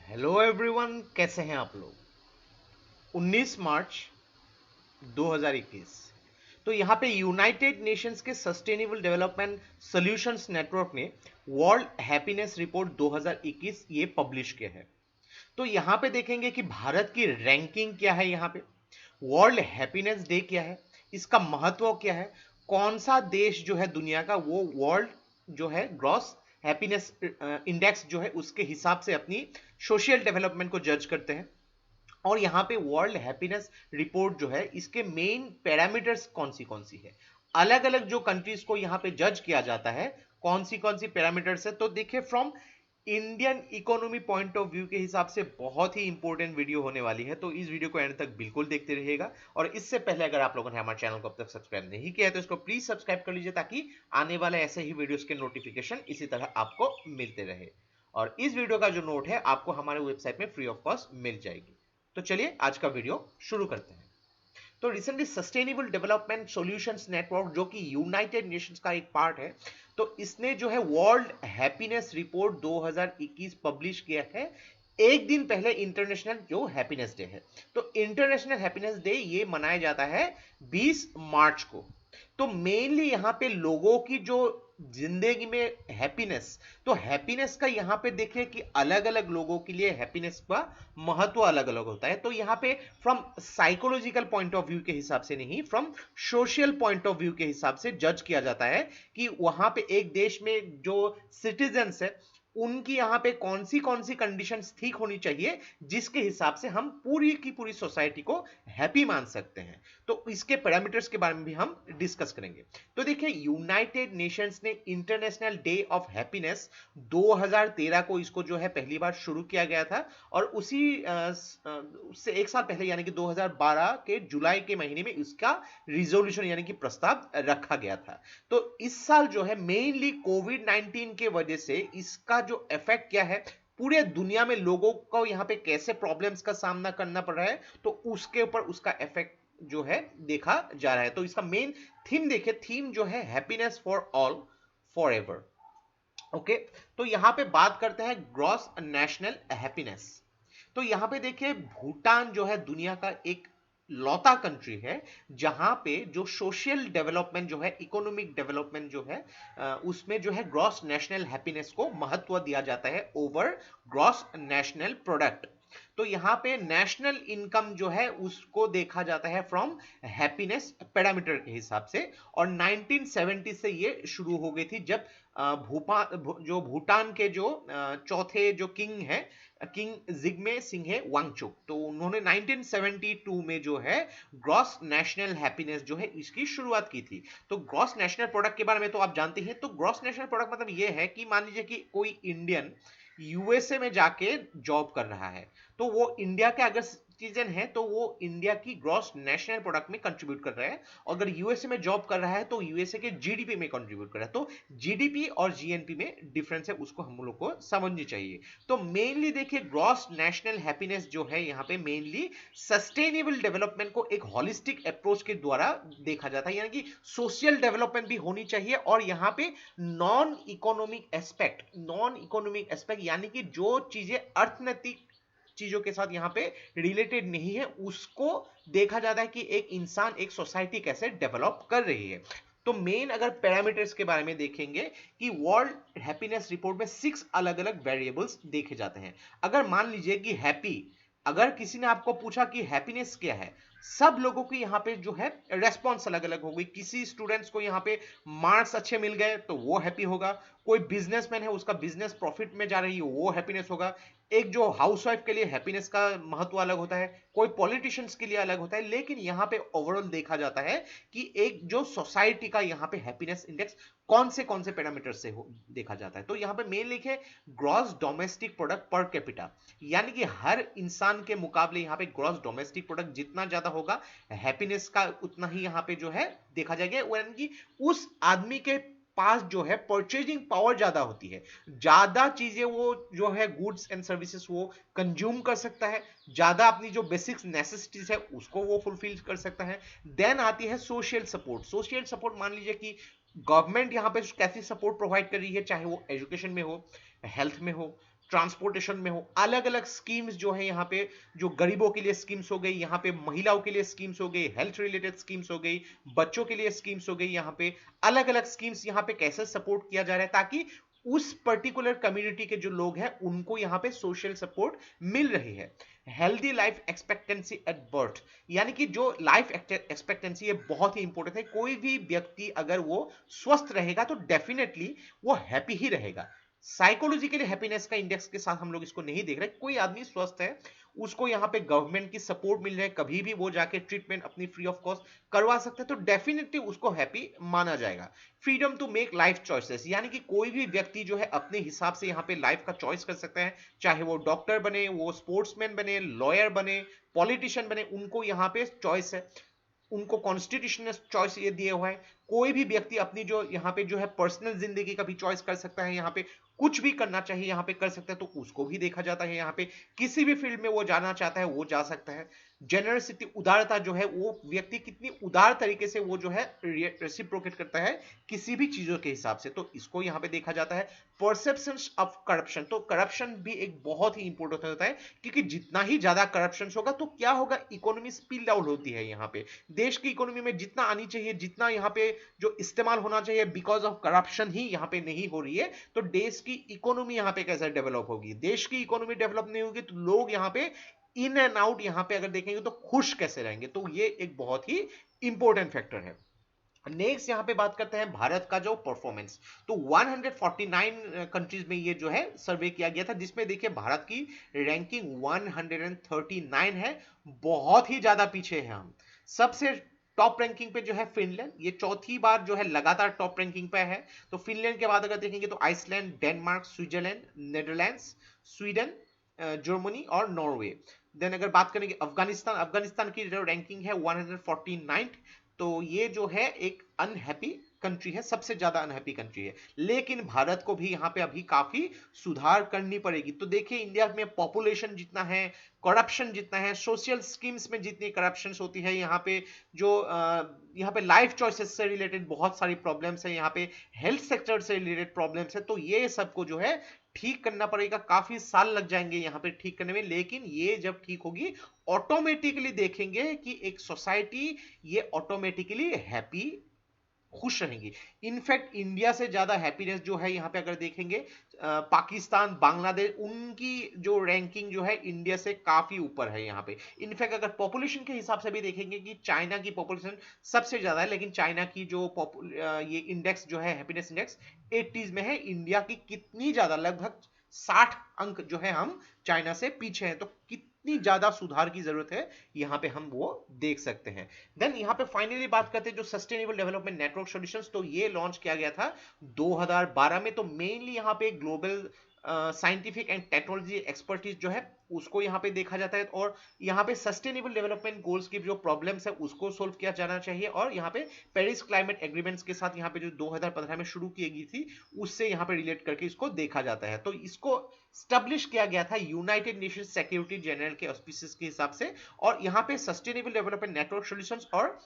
Hello everyone, कैसे हैं आप लोग। 19 मार्च 2021। तो यहाँ पे यूनाइटेड नेशंस के सस्टेनेबल डेवलपमेंट सॉल्यूशंस नेटवर्क ने वर्ल्ड हैप्पीनेस रिपोर्ट 2021 ये पब्लिश किया है। तो यहाँ पे देखेंगे कि भारत की रैंकिंग क्या है, यहाँ पे वर्ल्ड हैप्पीनेस डे क्या है, इसका महत्व क्या है, कौन सा देश जो है दुनिया का वो वर्ल्ड जो है ग्रॉस हैप्पीनेस इंडेक्स जो है उसके हिसाब से अपनी सोशल डेवलपमेंट को जज करते हैं। और यहाँ पे वर्ल्ड हैप्पीनेस रिपोर्ट जो है इसके मेन पैरामीटर्स कौन सी है, अलग अलग जो कंट्रीज को यहाँ पे जज किया जाता है कौन सी पैरामीटर्स है। तो देखिए, from Indian economy point of view के हिसाब से बहुत ही इंपॉर्टेंट वीडियो होने वाली है, तो इस वीडियो को एंड तक बिल्कुल देखते रहिएगा। और इससे पहले अगर आप लोगों ने हमारे चैनल को अब तक सब्सक्राइब नहीं किया है तो इसको प्लीज सब्सक्राइब कर लीजिए, ताकि आने वाले ऐसे ही वीडियोस के नोटिफिकेशन इसी तरह आपको मिलते रहे। और इस वीडियो का जो नोट है आपको हमारे वेबसाइट में फ्री ऑफ कॉस्ट मिल जाएगी। तो चलिए आज का वीडियो शुरू करते हैं। तो recently sustainable development solutions network, जो कि यूनाइटेड नेशंस का एक पार्ट है, तो इसने जो है वर्ल्ड हैप्पीनेस रिपोर्ट 2021 पब्लिश किया है एक दिन पहले इंटरनेशनल जो हैप्पीनेस डे है। तो इंटरनेशनल हैप्पीनेस डे ये मनाया जाता है 20 मार्च को। तो मेनली यहाँ पे लोगों की जो जिंदगी में हैप्पीनेस, तो हैप्पीनेस का यहाँ पे देखें कि अलग अलग लोगों के लिए हैप्पीनेस का महत्व अलग अलग होता है। तो यहाँ पे from psychological point of view के हिसाब से नहीं, from social point of view के हिसाब से जज किया जाता है कि वहां पे एक देश में जो सिटीजन्स है उनकी यहाँ पे कौन सी कंडीशंस ठीक होनी चाहिए जिसके हिसाब से हम पूरी की पूरी सोसाइटी को हैप्पी मान सकते हैं। तो इसके पैरामीटर्स के बारे में भी हम डिस्कस करेंगे। तो देखिए, यूनाइटेड नेशंस ने इंटरनेशनल डे ऑफ हैप्पीनेस 2013 को इसको जो है पहली बार शुरू किया गया था, और उसी उससे एक साल पहले यानी कि 2012 के जुलाई के महीने में इसका रिजोल्यूशन यानी कि प्रस्ताव रखा गया था। तो इस साल जो है मेनली कोविड 19 के वजह से इसका जो इफेक्ट क्या है, पूरे दुनिया में लोगों को यहाँ पे कैसे प्रॉब्लम्स का सामना करना पड़ रहा है, तो उसके ऊपर उसका इफेक्ट जो है देखा जा रहा है। तो इसका मेन थीम देखिए, थीम जो है happiness for all for ever. Okay, तो यहां पे बात करते हैं ग्रॉस नेशनल हैप्पीनेस। तो यहां पे देखिए, भूटान जो है दुनिया का एक लौता कंट्री है जहां पे जो सोशल डेवलपमेंट जो है, इकोनॉमिक डेवलपमेंट जो है, उसमें जो है ग्रॉस नेशनल हैप्पीनेस को महत्व दिया जाता है ओवर ग्रॉस नेशनल प्रोडक्ट। तो यहाँ पे नेशनल इनकम जो है उसको देखा जाता है फ्रॉम हैप्पीनेस पैरामीटर के हिसाब से। और 1970 से ये शुरू हो गई थी, जब जो भूटान के जो चौथे जो किंग है, किंग जिग्मे सिंहे वांगचुक, तो उन्होंने 1972 में जो है ग्रॉस नेशनल हैप्पीनेस जो है इसकी शुरुआत की थी। तो ग्रॉस नेशनल प्रोडक्ट के बारे में तो आप जानते हैं। तो ग्रॉस नेशनल प्रोडक्ट मतलब ये है कि मान लीजिए कि कोई इंडियन यूएसए में जाके जॉब कर रहा है, तो वो इंडिया के अगर सिटीजन है तो वो इंडिया की ग्रॉस नेशनल प्रोडक्ट में कंट्रीब्यूट कर रहा है। अगर यूएसए में जॉब कर रहा है तो यूएसए के जीडीपी में कंट्रीब्यूट कर रहा है। तो जीडीपी और जीएनपी में डिफरेंस है, उसको हम लोग को समझनी चाहिए। तो मेनली देखिए, ग्रॉस नेशनल हैप्पीनेस जो है यहाँ पे मेनली सस्टेनेबल डेवलपमेंट को एक होलिस्टिक अप्रोच के द्वारा देखा जाता है, यानी कि सोशल डेवलपमेंट भी होनी चाहिए और यहाँ पे नॉन इकोनॉमिक एस्पेक्ट यानी कि जो चीजें अर्थनैतिक चीजों के साथ यहाँ पे रिलेटेड नहीं है उसको देखा जाता है कि एक इंसान, एक सोसाइटी कैसे डेवलप कर रही है। तो मेन अगर पैरामीटर्स के बारे में देखेंगे कि वर्ल्ड हैप्पीनेस रिपोर्ट में 6 अलग अलग वेरिएबल्स देखे जाते हैं। अगर मान लीजिए कि अगर किसी ने आपको पूछा कि हैप्पीनेस क्या है, सब लोगों की यहाँ पे जो है रेस्पॉन्स अलग अलग होगी। किसी स्टूडेंट्स को यहाँ पे मार्क्स अच्छे मिल गए तो वो हैप्पी होगा, कोई बिजनेसमैन है उसका बिजनेस प्रॉफिट में जा रही है वो हैप्पीनेस होगा, एक जो हाउसवाइफ के लिए हैप्पीनेस का महत्व अलग होता है, कोई पॉलिटिशियंस के लिए अलग होता है। लेकिन यहाँ पे ओवरऑल देखा जाता है कि एक जो सोसाइटी का यहाँ पे हैप्पीनेस इंडेक्स कौन से पैरामीटर से देखा जाता है। तो यहाँ पे मेन लिखे gross domestic product per capita, यानी कि हर इंसान के मुकाबले यहाँ पे ग्रॉस डोमेस्टिक प्रोडक्ट जितना ज्यादा होगा हैप्पीनेस का उतना ही यहाँ पे जो है देखा जाएगा, यानी कि उस आदमी के पास जो है परचेजिंग पावर ज्यादा होती है, ज्यादा चीजें वो जो है गुड्स एंड सर्विसेज वो कंज्यूम कर सकता है, ज्यादा अपनी जो बेसिक नेसेसिटीज है उसको वो फुलफिल कर सकता है। देन आती है सोशल सपोर्ट। सोशल सपोर्ट मान लीजिए कि गवर्नमेंट यहाँ पे कैसी सपोर्ट प्रोवाइड कर रही है, चाहे वो एजुकेशन में हो, हेल्थ में हो, ट्रांसपोर्टेशन में हो, अलग अलग स्कीम्स जो है यहाँ पे, जो गरीबों के लिए स्कीम्स हो गई, यहाँ पे महिलाओं के लिए स्कीम्स हो गई, हेल्थ रिलेटेड स्कीम्स हो गई, बच्चों के लिए स्कीम्स हो गई, यहाँ पे अलग अलग स्कीम्स यहाँ पे कैसे सपोर्ट किया जा रहा है ताकि उस पर्टिकुलर कम्युनिटी के जो लोग हैं उनको यहाँ पे सोशल सपोर्ट मिल रही है। Healthy life expectancy at birth, यानी कि जो लाइफ एक्सपेक्टेंसी है बहुत ही इंपॉर्टेंट है। कोई भी व्यक्ति अगर वो स्वस्थ रहेगा तो डेफिनेटली वो हैप्पी ही रहेगा। साइकोलॉजिकली हैप्पीनेस का इंडेक्स के साथ हम लोग इसको नहीं देख रहे। कोई आदमी स्वस्थ है, उसको यहाँ पे गवर्नमेंट की सपोर्ट मिल रहा है, कभी भी वो जाके ट्रीटमेंट अपनी फ्री ऑफ कॉस्ट करवा सकते हैं, तो डेफिनेटली उसको हैप्पी माना जाएगा। Freedom to make life choices, यानी कि कोई भी व्यक्ति जो है अपने हिसाब से यहाँ पे लाइफ का चॉइस कर सकता है, चाहे वो डॉक्टर बने, वो स्पोर्ट्समैन बने, लॉयर बने, पॉलिटिशियन बने, उनको यहाँ पे चॉइस है, उनको कॉन्स्टिट्यूशनल चॉइस ये दिए हुआ है। कोई भी व्यक्ति अपनी जो यहाँ पे जो है पर्सनल जिंदगी का भी चॉइस कर सकता है, यहाँ पे कुछ भी करना चाहिए यहाँ पे कर सकता है, तो उसको भी देखा जाता है। यहाँ पे किसी भी फील्ड में वो जाना चाहता है वो जा सकता है। जेनरसिटी, उदारता जो है, वो व्यक्ति कितनी उदार तरीके से वो जो है रेसिप्रोकेट करता है किसी भी चीजों के हिसाब से, तो इसको यहाँ पे देखा जाता है। परसेप्शन ऑफ करप्शन, तो करप्शन भी एक बहुत ही इंपॉर्टेंट होता है, क्योंकि जितना ही ज्यादा करप्शन होगा तो क्या होगा, इकोनॉमी स्पिल डाउन होती है। यहाँ पे देश की इकोनॉमी में जितना आनी चाहिए, जितना यहाँ पे जो इस्तेमाल होना चाहिए, बिकॉज ऑफ करप्शन ही यहाँ पे नहीं हो रही है, तो देश की इकोनॉमी यहाँ पे कैसे डेवलप होगी। देश की इकोनॉमी डेवलप नहीं होगी तो लोग यहाँ पे इन एंड आउट यहाँ पे अगर देखेंगे तो खुश कैसे रहेंगे, तो ये एक बहुत ही इंपॉर्टेंट फैक्टर है। नेक्स्ट यहाँ पे बात करते हैं भारत का जो परफॉर्मेंस, तो 149 कंट्रीज में ये जो है सर्वे किया गया था, जिसमें देखिए भारत की रैंकिंग 139 है, बहुत ही ज्यादा पीछे है हम। सबसे टॉप रैंकिंग पे जो है फिनलैंड, ये चौथी बार जो है लगातार टॉप रैंकिंग पे है। तो फिनलैंड के बाद अगर देखेंगे तो Iceland, Denmark, Switzerland, Netherlands, Sweden, Germany और नॉर्वे। देन अगर बात करेंगे अफगानिस्तान, अफगानिस्तान की जो रैंकिंग है 149, तो ये जो है एक अनहैप्पी कंट्री है, सबसे ज्यादा अनहैप्पी कंट्री है। लेकिन भारत को भी यहाँ पे अभी काफी सुधार करनी पड़ेगी। तो देखिए इंडिया में पॉपुलेशन जितना है, करप्शन जितना है, सोशल स्कीम्स में जितनी करप्शन होती है, यहाँ पे जो यहाँ पे लाइफ चॉइसेस से रिलेटेड बहुत सारी प्रॉब्लम्स है, यहाँ पे हेल्थ सेक्टर से रिलेटेड प्रॉब्लम्स है, तो ये सबको जो है ठीक करना पड़ेगा। काफी साल लग जाएंगे यहाँ पे ठीक करने में, लेकिन ये जब ठीक होगी ऑटोमेटिकली देखेंगे कि एक सोसाइटी ये ऑटोमेटिकली हैप्पी, खुश रहेंगी। इनफैक्ट इंडिया से ज्यादा हैप्पीनेस जो है यहाँ पे अगर देखेंगे पाकिस्तान, बांग्लादेश, उनकी जो रैंकिंग जो है इंडिया से काफी ऊपर है यहाँ पे। इनफैक्ट अगर पॉपुलेशन के हिसाब से भी देखेंगे कि चाइना की पॉपुलेशन सबसे ज्यादा है, लेकिन चाइना की जो ये इंडेक्स जो है हैप्पीनेस इंडेक्स 80s में है। इंडिया की कितनी ज्यादा, लगभग 60 अंक जो है हम चाइना से पीछे हैं, तो कितनी ज्यादा सुधार की जरूरत है यहाँ पे हम वो देख सकते हैं। देन यहाँ पे फाइनली बात करते हैं जो सस्टेनेबल डेवलपमेंट नेटवर्क सॉल्यूशंस, तो ये लॉन्च किया गया था 2012 में। तो मेनली यहाँ पे global scientific and technology expertise जो है उसको यहाँ पे देखा जाता है, और यहाँ पे सस्टेनेबल डेवलपमेंट गोल्स की जो प्रॉब्लम्स है उसको सोल्व किया जाना चाहिए। और यहाँ पे पेरिस क्लाइमेट एग्रीमेंट्स के साथ यहाँ पे जो 2015 में शुरू की गई थी उससे यहाँ पे रिलेट करके इसको देखा जाता है। तो इसको स्टैब्लिश किया गया था यूनाइटेड नेशन सिक्योरिटी जनरल के ऑस्पिसेस के हिसाब से, और यहाँ पे सस्टेनेबल डेवलपमेंट नेटवर्क सॉल्यूशंस और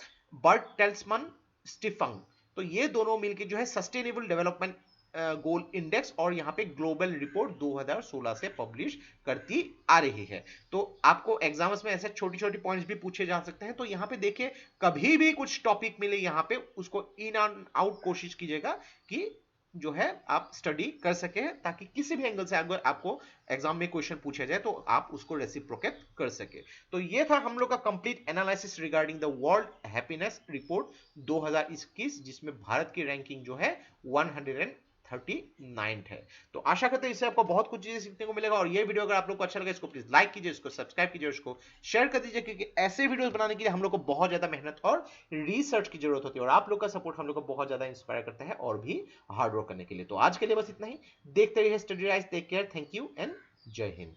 बर्ट टेल्समन स्टीफंग, तो ये दोनों मिलकर जो है सस्टेनेबल डेवलपमेंट गोल इंडेक्स और यहाँ पे ग्लोबल रिपोर्ट 2016 से पब्लिश करती आ रही है। तो आपको एग्जाम्स में ऐसे छोटी छोटी पॉइंट्स भी पूछे जा सकते हैं, तो यहाँ पे देखिए कभी भी कुछ टॉपिक मिले यहाँ पे उसको इन एंड आउट कोशिश कीजिएगा कि जो है आप स्टडी कर सके, ताकि किसी भी एंगल से अगर आपको एग्जाम में क्वेश्चन पूछा जाए तो आप उसको रेसिप्रोकेट कर सके। तो ये था हम लोग का complete analysis regarding the world happiness report 2021, जिसमें भारत की रैंकिंग जो है 139 है। तो आशा करते हैं इससे आपको बहुत कुछ चीजें सीखने को मिलेगा। और ये वीडियो अगर आप लोग को अच्छा लगा इसको प्लीज लाइक कीजिए, इसको सब्सक्राइब कीजिए, इसको शेयर कर दीजिए, क्योंकि ऐसे वीडियोस बनाने के लिए हम लोग को बहुत ज्यादा मेहनत और रिसर्च की जरूरत होती है, और आप लोग का सपोर्ट हम लोग को बहुत ज्यादा इंस्पायर करता है और भी हार्ड वर्क करने के लिए। तो आज के लिए बस इतना ही, देखते रहिए study rise, take care, thank you and Jai Hind.